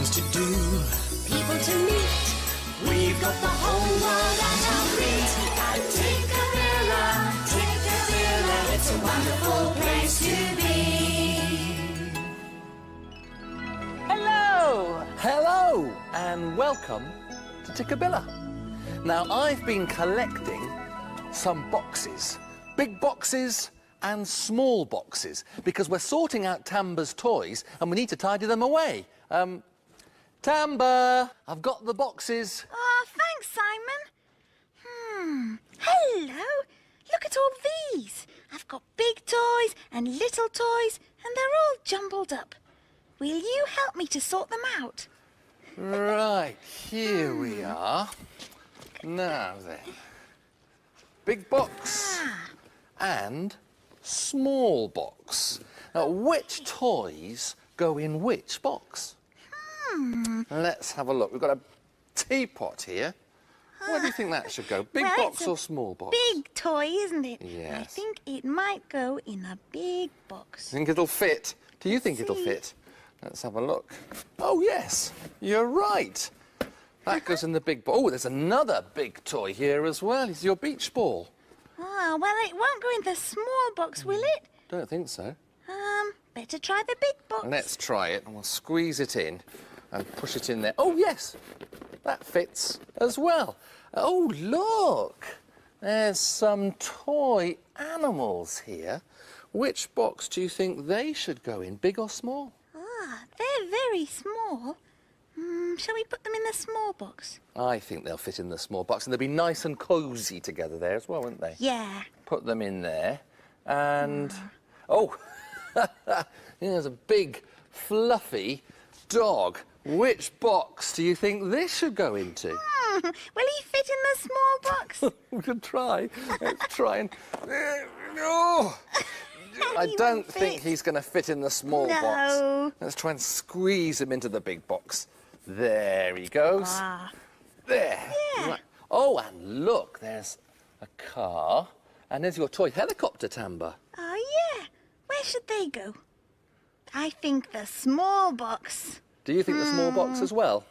things to do, people to meet. We've got the whole world at our feet. At Tikkabilla, Tikkabilla, it's a wonderful place to be. Hello! Hello, and welcome to Tikkabilla. Now, I've been collecting some boxes, big boxes and small boxes, because we're sorting out Tamba's toys and we need to tidy them away. Tamba, I've got the boxes. Oh, thanks, Simon. Hello. Look at all these. I've got big toys and little toys, and they're all jumbled up. Will you help me to sort them out? Right, here we are. Now then, big box and small box. Now, which toys go in which box? Let's have a look. We've got a teapot here. Where do you think that should go? Big box or small box? Big toy, isn't it? Yes. I think it might go in a big box. Think it'll fit? Do you think it'll fit? Let's have a look. Oh, yes, you're right. That goes in the big box. Oh, there's another big toy here as well. It's your beach ball. Oh, well, it won't go in the small box, will it? Don't think so. Better try the big box. Let's try it, and we'll squeeze it in and push it in there. Oh, yes, that fits as well. Oh, look, there's some toy animals here. Which box do you think they should go in, big or small? They're very small. Shall we put them in the small box? I think they'll fit in the small box, and they'll be nice and cosy together there as well, won't they? Yeah. Put them in there, and... Oh, there's a big, fluffy dog. Which box do you think this should go into? Will he fit in the small box? We could try. Let's try and... Oh! I don't think he's going to fit in the small box. Let's try and squeeze him into the big box. There he goes. There. Yeah. Right. Oh, and look, there's a car. And there's your toy helicopter, Tamba. Oh, yeah. Where should they go? I think the small box. Do you think the small box as well?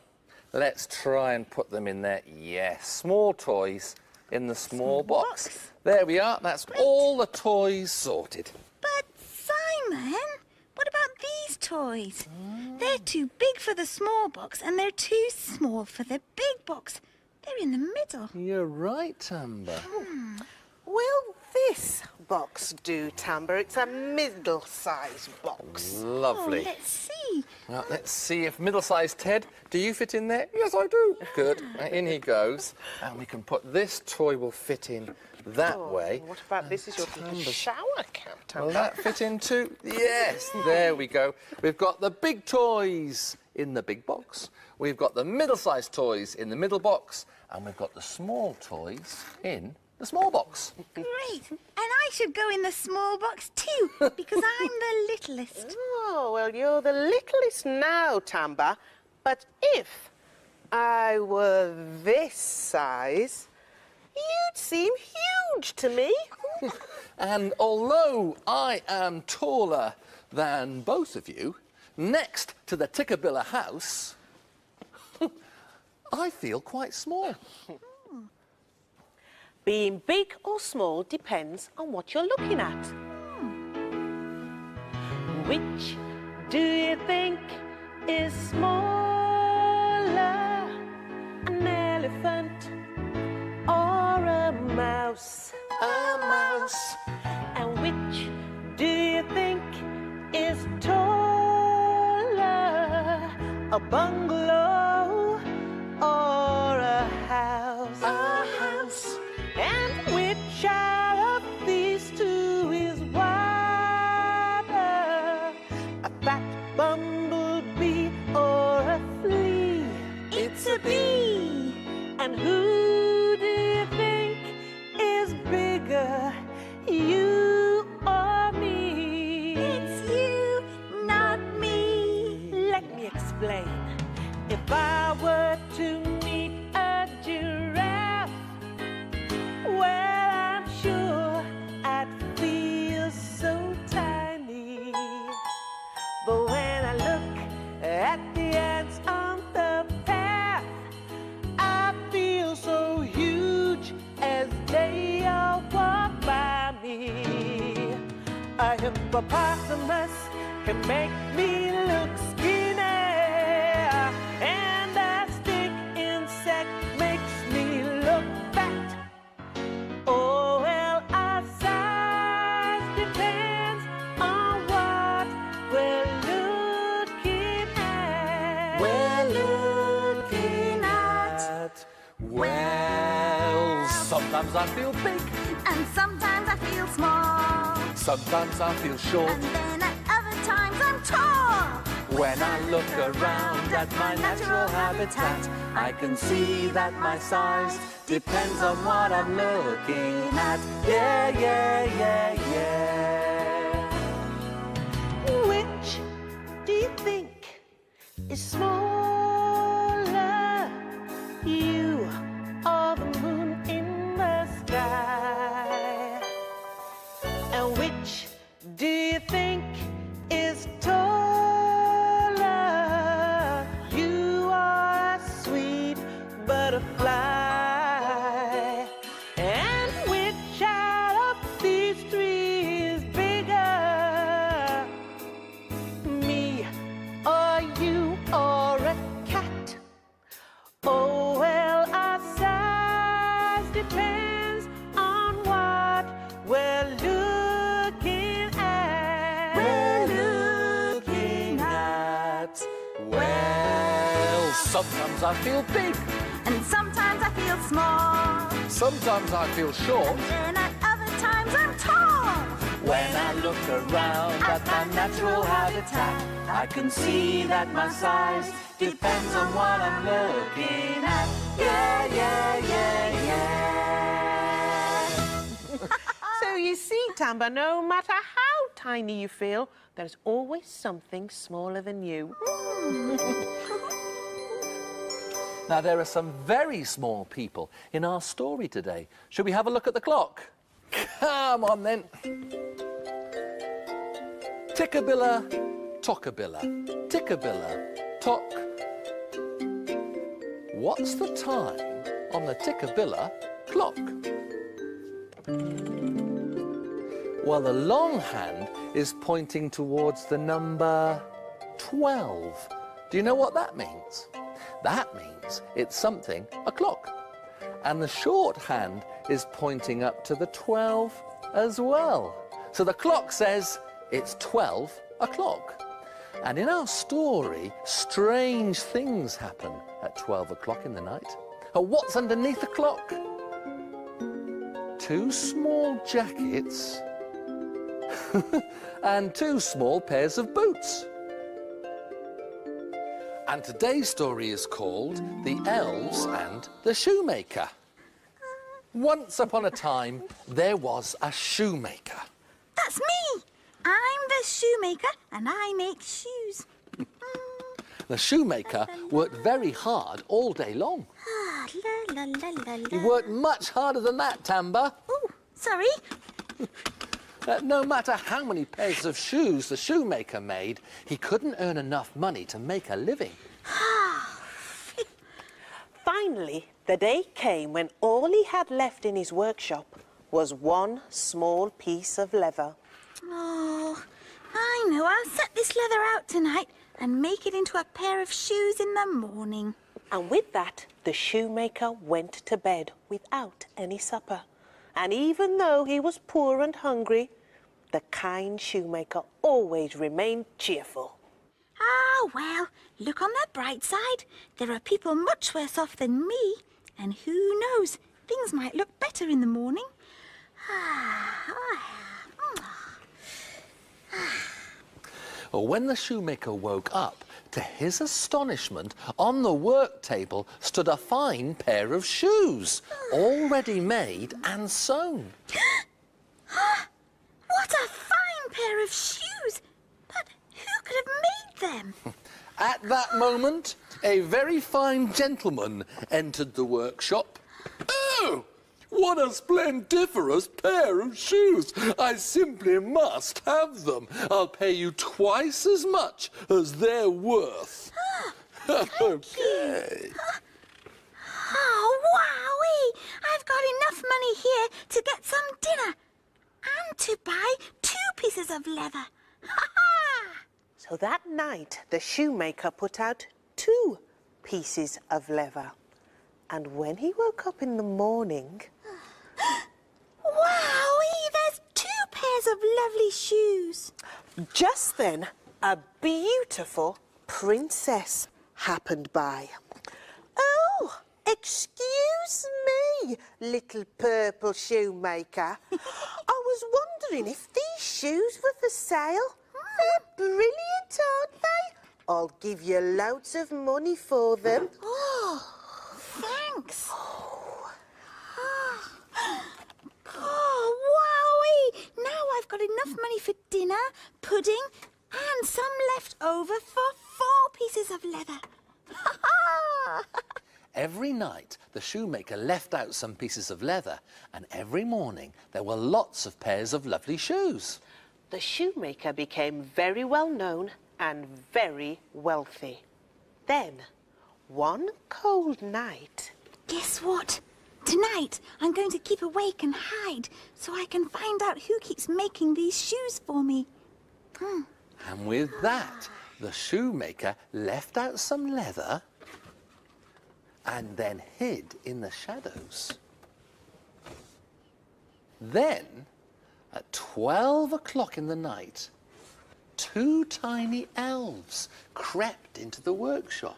Let's try and put them in there. Yes, small toys in the small box. There we are. That's all the toys sorted. But, Simon, what about these toys? They're too big for the small box and they're too small for the big box. They're in the middle. You're right, Tamba. Will this box do, Tamba? It's a middle-sized box. Lovely. Oh, let's see. Well, let's see if middle-sized Ted, do you fit in there? Yes, I do. Good. In he goes. And we can put this toy will fit in that way. What about this is your shower cap, Tamba? Will that fit in too? Yes, there we go. We've got the big toys in the big box. We've got the middle-sized toys in the middle box. And we've got the small toys in the small box. Great. And I should go in the small box too, because I'm the littlest. Oh, well, you're the littlest now, Tamba. But if I were this size, you'd seem huge to me. And although I am taller than both of you, next to the Tikkabilla house, I feel quite small. Being big or small depends on what you're looking at. Which do you think is smaller? An elephant or a mouse? A mouse. And which do you think is taller? A bungalow or a house? A house. And which out of these two is wider? A fat bumblebee or a flea? It's a bee. And who do you think is bigger, you or me? It's you, not me. Let me explain. If I were to meet a giraffe, well, I'm sure I'd feel so tiny. But when I look at the ants on hippopotamus can make me look skinny, and that stick insect makes me look fat. Oh, well, our size depends on what we're looking at. We're looking at. Well, sometimes I feel big, And sometimes I feel small. sometimes I feel short. And then at other times I'm tall. When I look around at my natural habitat, I can see that my size depends on what I'm looking at. Yeah, yeah, yeah, yeah. Which do you think is smaller? You or the moon in the sky? And which do you think is taller? You are a sweet butterfly. And which out of these three is bigger? Me or you or a cat? Oh, well, our size depends on what we're looking at. We're looking at. Well, sometimes I feel big, And sometimes I feel small. sometimes I feel short. And then at other times I'm tall. When I look around at my natural habitat, I can see that my size depends on what I'm looking at. Yeah, yeah, yeah, yeah. So you see, Tamba, no matter how tiny you feel, there's always something smaller than you. Now, there are some very small people in our story today. Should we have a look at the clock? Come on, then. Tikkabilla, Tockabilla, Tikkabilla, Tock. What's the time on the Tikkabilla clock? Well, the long hand is pointing towards the number 12. Do you know what that means? That means it's something o'clock. And the short hand is pointing up to the 12 as well. So the clock says it's 12 o'clock. And in our story, strange things happen at 12 o'clock in the night. Oh, what's underneath the clock? 2 small jackets and 2 small pairs of boots. And today's story is called The Elves and the Shoemaker. Once upon a time, there was a shoemaker. That's me. I'm the shoemaker and I make shoes. The shoemaker worked very hard all day long. Ah, la, la, la, la, la. He worked much harder than that, Tamba. Oh, sorry. No matter how many pairs of shoes the shoemaker made, he couldn't earn enough money to make a living. Finally, the day came when all he had left in his workshop was one small piece of leather. Oh, I know. I'll set this leather out tonight and make it into a pair of shoes in the morning. And with that, the shoemaker went to bed without any supper. And even though he was poor and hungry, the kind shoemaker always remained cheerful. Ah, well, look on the bright side. There are people much worse off than me. And who knows, things might look better in the morning. When the shoemaker woke up, to his astonishment, on the work table stood a fine pair of shoes, already made and sewn. What a fine pair of shoes! But who could have made them? At that moment, a very fine gentleman entered the workshop. Oh! What a splendiferous pair of shoes! I simply must have them. I'll pay you twice as much as they're worth. Okay. Oh, wowee! I've got enough money here to get some dinner and to buy 2 pieces of leather. Ha ha! So that night, the shoemaker put out 2 pieces of leather. And when he woke up in the morning... Wowee! There's 2 pairs of lovely shoes. Just then, a beautiful princess happened by. Oh, excuse me, little purple shoemaker. I was wondering if these shoes were for sale. They're brilliant, aren't they? I'll give you loads of money for them. Oh, thanks. Oh, wowee! Now I've got enough money for dinner, pudding, and some left over for 4 pieces of leather. Ha ha! Every night, the shoemaker left out some pieces of leather, and every morning there were lots of pairs of lovely shoes. The shoemaker became very well known and very wealthy. Then, one cold night... Guess what? Tonight, I'm going to keep awake and hide so I can find out who keeps making these shoes for me. And with that, the shoemaker left out some leather and then hid in the shadows. Then, at 12 o'clock in the night, 2 tiny elves crept into the workshop.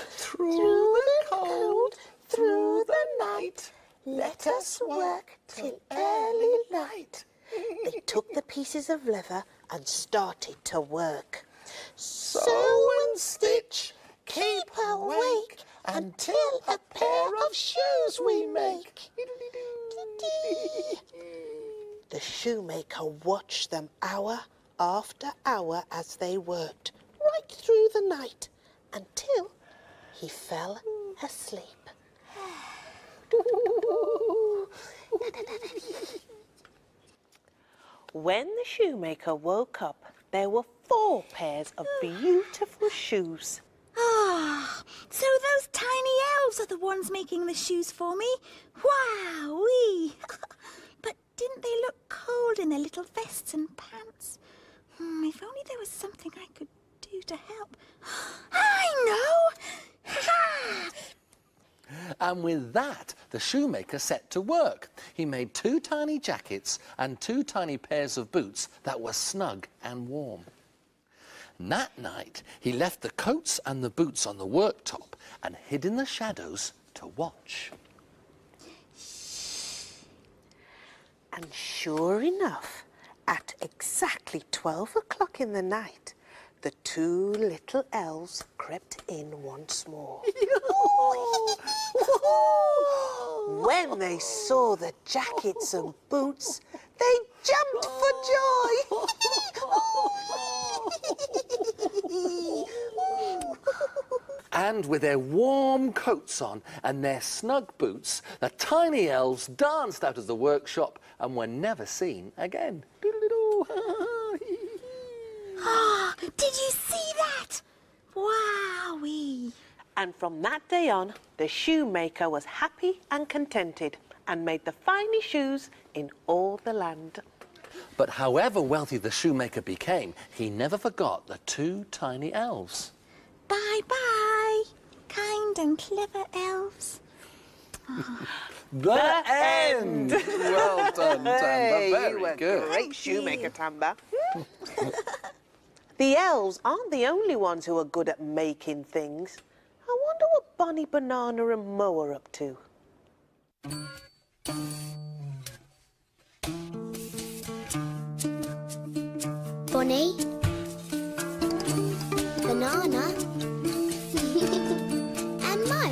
Through the cold, through the night, let us work till early light. They took the pieces of leather and started to work. Sew and stitch, keep awake, until a pair of shoes we make. The shoemaker watched them hour after hour as they worked, right through the night, until he fell asleep. When the shoemaker woke up, there were 4 pairs of beautiful shoes. Ah, so those tiny elves are the ones making the shoes for me. Wowee! But didn't they look cold in their little vests and pants? If only there was something I could do to help. I know! Ha! And with that, the shoemaker set to work. He made 2 tiny jackets and 2 tiny pairs of boots that were snug and warm. And that night, he left the coats and the boots on the worktop and hid in the shadows to watch. And sure enough, at exactly 12 o'clock in the night, the 2 little elves crept in once more. When they saw the jackets and boots, they jumped for joy. And with their warm coats on and their snug boots, the tiny elves danced out of the workshop and were never seen again. Ah, did you see that? Wowee! And from that day on, the shoemaker was happy and contented and made the finest shoes in all the land. But however wealthy the shoemaker became, he never forgot the 2 tiny elves. Bye-bye, kind and clever elves. The end! Well done, Tamba. Very you were good. Great shoemaker, Tamba. The elves aren't the only ones who are good at making things. I wonder what Bonny, Banana and Mo are up to. Bonny, Banana and Mo.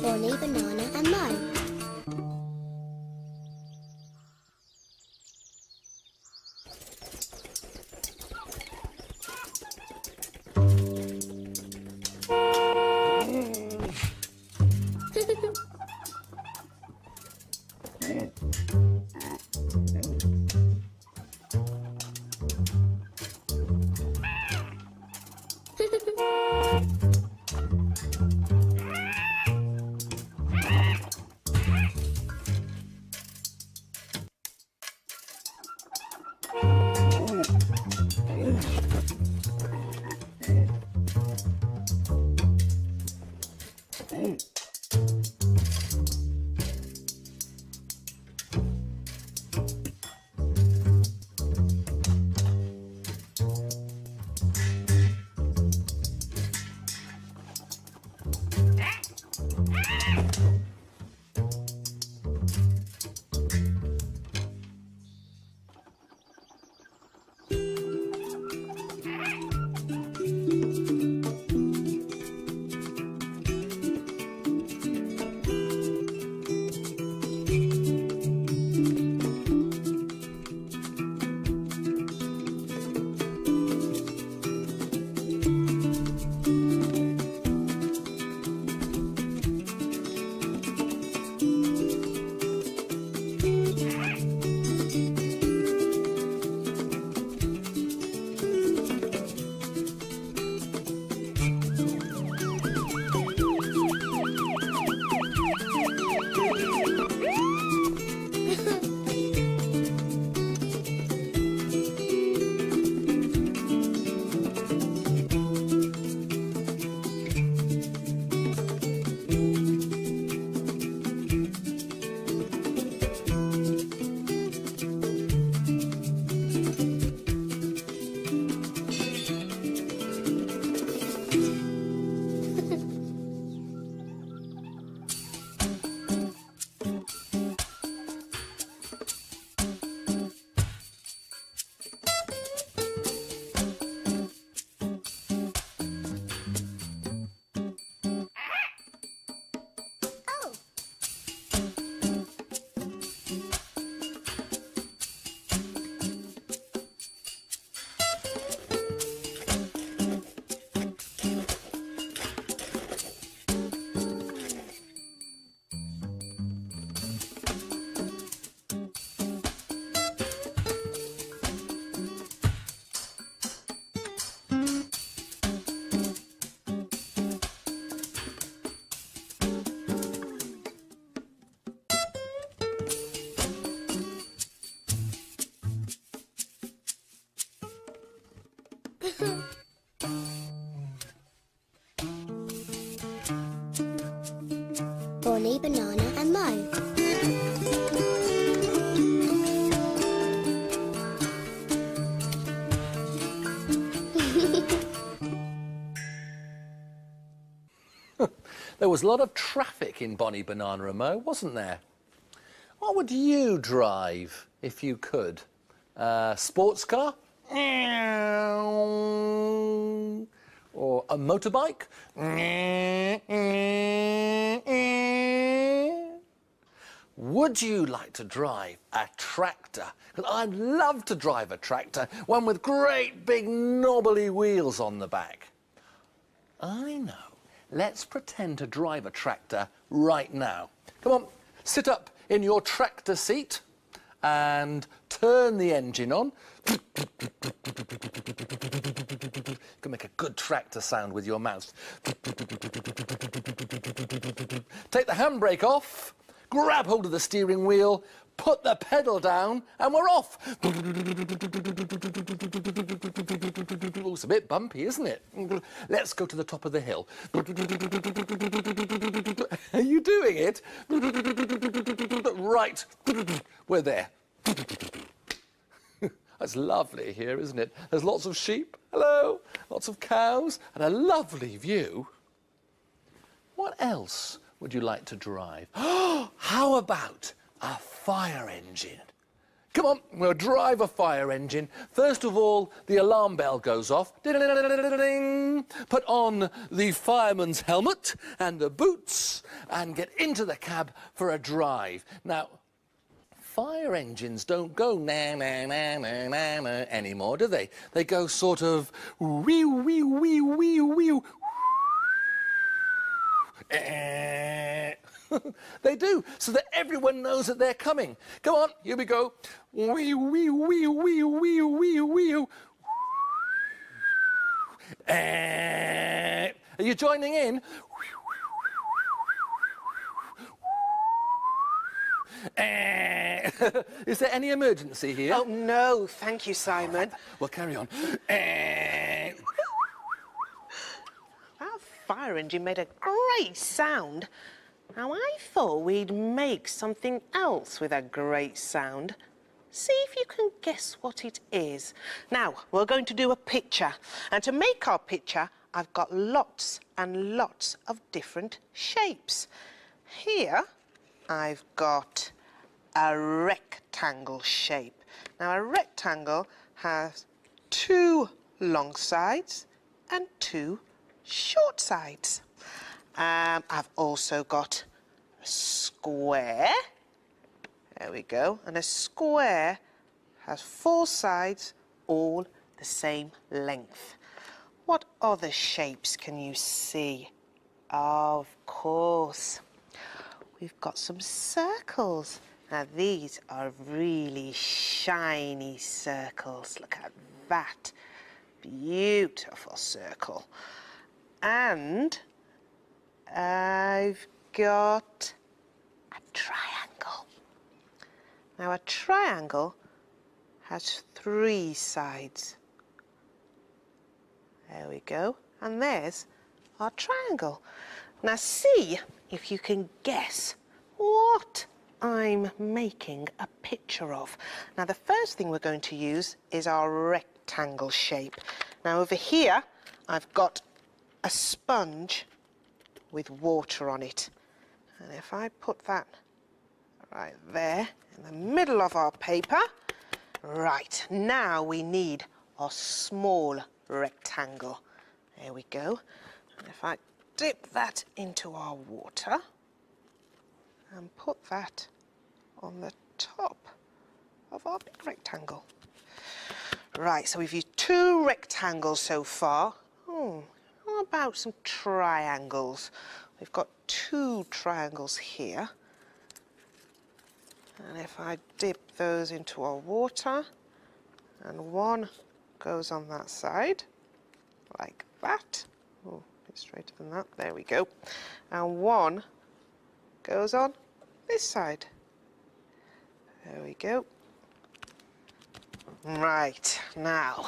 Bonny, Banana and Mo. Bonny, Banana and Mo. There was a lot of traffic in Bonny, Banana and Mo, wasn't there? What would you drive if you could? Sports car? Or a motorbike? Would you like to drive a tractor? 'Cause I'd love to drive a tractor, one with great big knobbly wheels on the back. I know. Let's pretend to drive a tractor right now. Come on, sit up in your tractor seat and turn the engine on. You can make a good tractor sound with your mouth. Take the handbrake off, grab hold of the steering wheel, put the pedal down, and we're off. Oh, it's a bit bumpy, isn't it? Let's go to the top of the hill. Are you doing it? Right, we're there. It's lovely here, isn't it? There's lots of sheep, hello, lots of cows, and a lovely view. What else would you like to drive? How about a fire engine? Come on, we'll drive a fire engine. First of all, the alarm bell goes off. Ding-a-ling-a-ling-a-ling. Put on the fireman's helmet and the boots and get into the cab for a drive. Now, fire engines don't go na-na-na-na-na anymore, do they? They go sort of wee-wee-wee-wee-wee. They do, so that everyone knows that they're coming. Come on, here we go. Wee, wee, wee, wee, wee, wee, wee. Are you joining in? Is there any emergency here? Oh, no, thank you, Simon. Well, carry on. That fire engine made a great sound. Now, I thought we'd make something else with a great sound. See if you can guess what it is. Now, we're going to do a picture. And to make our picture, I've got lots and lots of different shapes. Here, I've got a rectangle shape. Now, a rectangle has 2 long sides and 2 short sides. I've also got a square. There we go. And a square has 4 sides, all the same length. What other shapes can you see? Of course. We've got some circles. Now, these are really shiny circles. Look at that. Beautiful circle. And I've got a triangle. Now, a triangle has 3 sides. There we go. And there's our triangle. Now, see if you can guess what I'm making a picture of. Now, the first thing we're going to use is our rectangle shape. Now, over here, I've got a sponge with water on it. And if I put that right there in the middle of our paper, right, now we need our small rectangle. There we go. And if I dip that into our water and put that on the top of our big rectangle. Right, so we've used 2 rectangles so far. How about some triangles? We've got 2 triangles here. And if I dip those into our water, and one goes on that side, like that. Oh, a bit straighter than that. There we go. And one goes on this side. There we go. Right, now,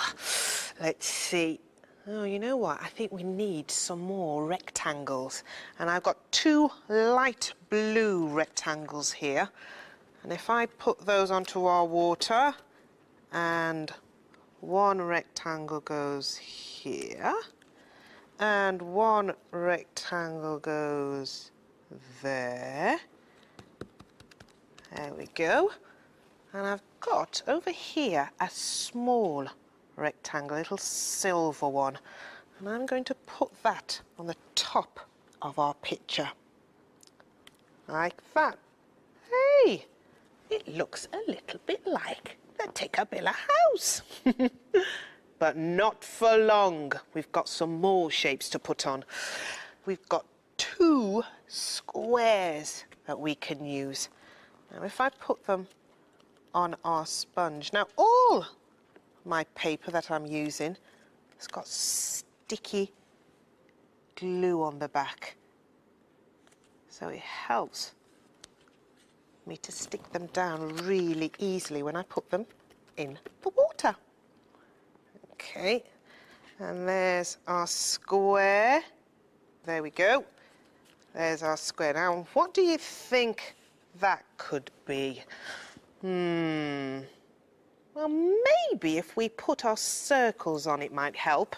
let's see. Oh, you know what? I think we need some more rectangles. And I've got 2 light blue rectangles here. And if I put those onto our water, and one rectangle goes here, and one rectangle goes there. There we go. And I've got over here a small rectangle, a little silver one. And I'm going to put that on the top of our picture. Like that. Hey, it looks a little bit like the Tikkabilla house. But not for long. We've got some more shapes to put on. We've got 2 squares that we can use. Now, if I put them on our sponge. Now, all my paper that I'm using has got sticky glue on the back. So it helps me to stick them down really easily when I put them in the water. Okay, and there's our square. There we go. There's our square. Now, what do you think that could be? Well, maybe if we put our circles on, it might help.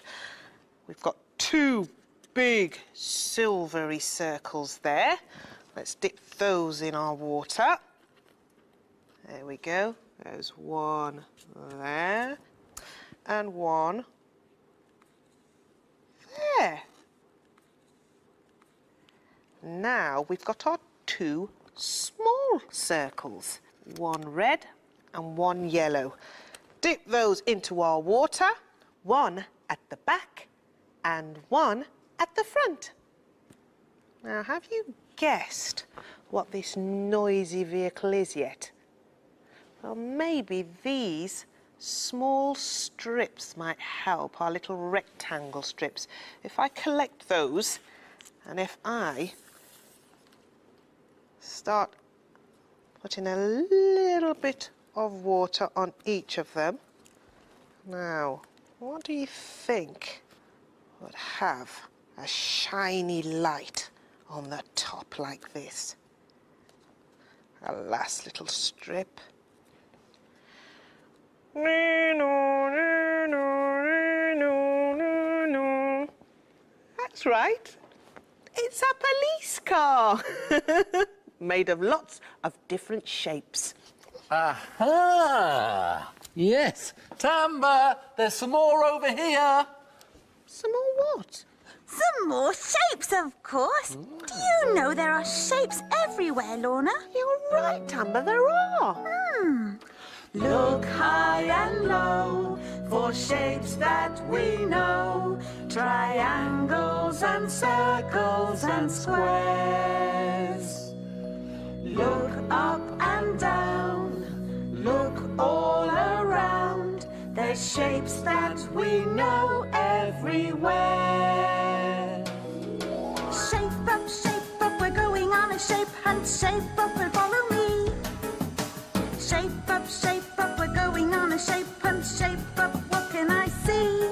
We've got 2 big silvery circles there. Let's dip those in our water. There we go. There's one there. And one there. Now we've got our 2 small circles. One red and one yellow. Dip those into our water. One at the back and one at the front. Now, have you guessed what this noisy vehicle is yet? Well, maybe these small strips might help, our little rectangle strips. If I collect those, and if I start putting a little bit of water on each of them. Now, what do you think would have a shiny light on the top like this? A last little strip. That's right. It's a police car. Made of lots of different shapes. Aha! Yes. Tamba, there's some more over here. Some more what? Some more shapes, of course. Do you know there are shapes everywhere, Lorna? You're right, Tamba, there are. Look high and low for shapes that we know. Triangles and circles and squares. Look up and down, look all around. There's shapes that we know everywhere. Shape up, we're going on a shape hunt. Shape up and follow me. Shape up, we're going on a shape hunt. Shape up, what can I see?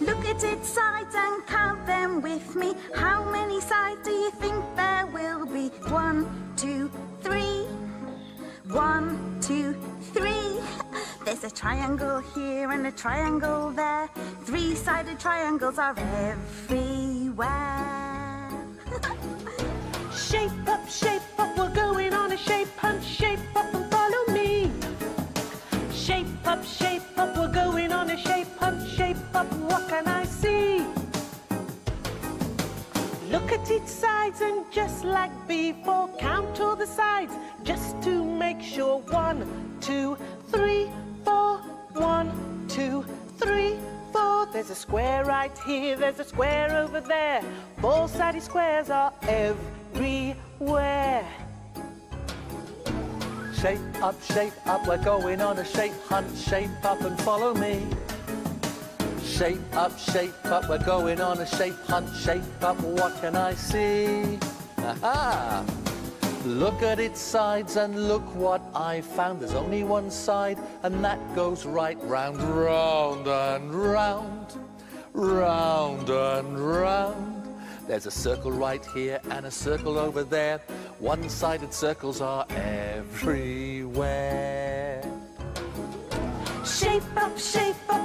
Look at its sides and count them with me. How many sides do you think there will be? 1, 2, 3. 1, 2, 3. There's a triangle here and a triangle there. 3-sided triangles are everywhere. Shape up, we're going on a shape hunt. Shape up and follow me. Shape up, we're going on a shape hunt. Shape up, what can I see? Look at its sides and just like before, count all the sides just to make sure. 1, 2, 3, 4. 1, 2, 3, 4. There's a square right here, there's a square over there. 4-sided squares are everywhere. Shape up, we're going on a shape hunt. Shape up and follow me. Shape up, we're going on a shape hunt. Shape up, what can I see? Aha! Look at its sides and look what I found. There's only one side and that goes right round, round and round, round and round. There's a circle right here and a circle over there. One-sided circles are everywhere. Shape up,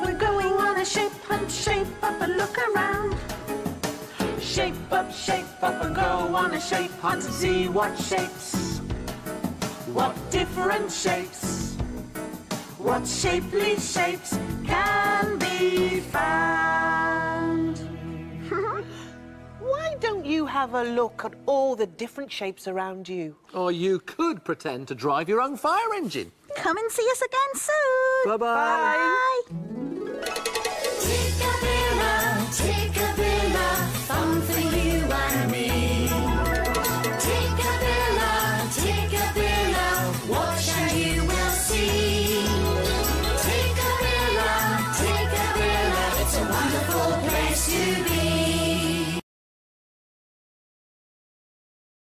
we're going on a shape hunt. Shape up and look around. Shape up and go on a shape hunt. See what shapes, what different shapes, what shapely shapes can be found. Why don't you have a look at all the different shapes around you? Or you could pretend to drive your own fire engine. Come and see us again soon. Bye-bye. Bye.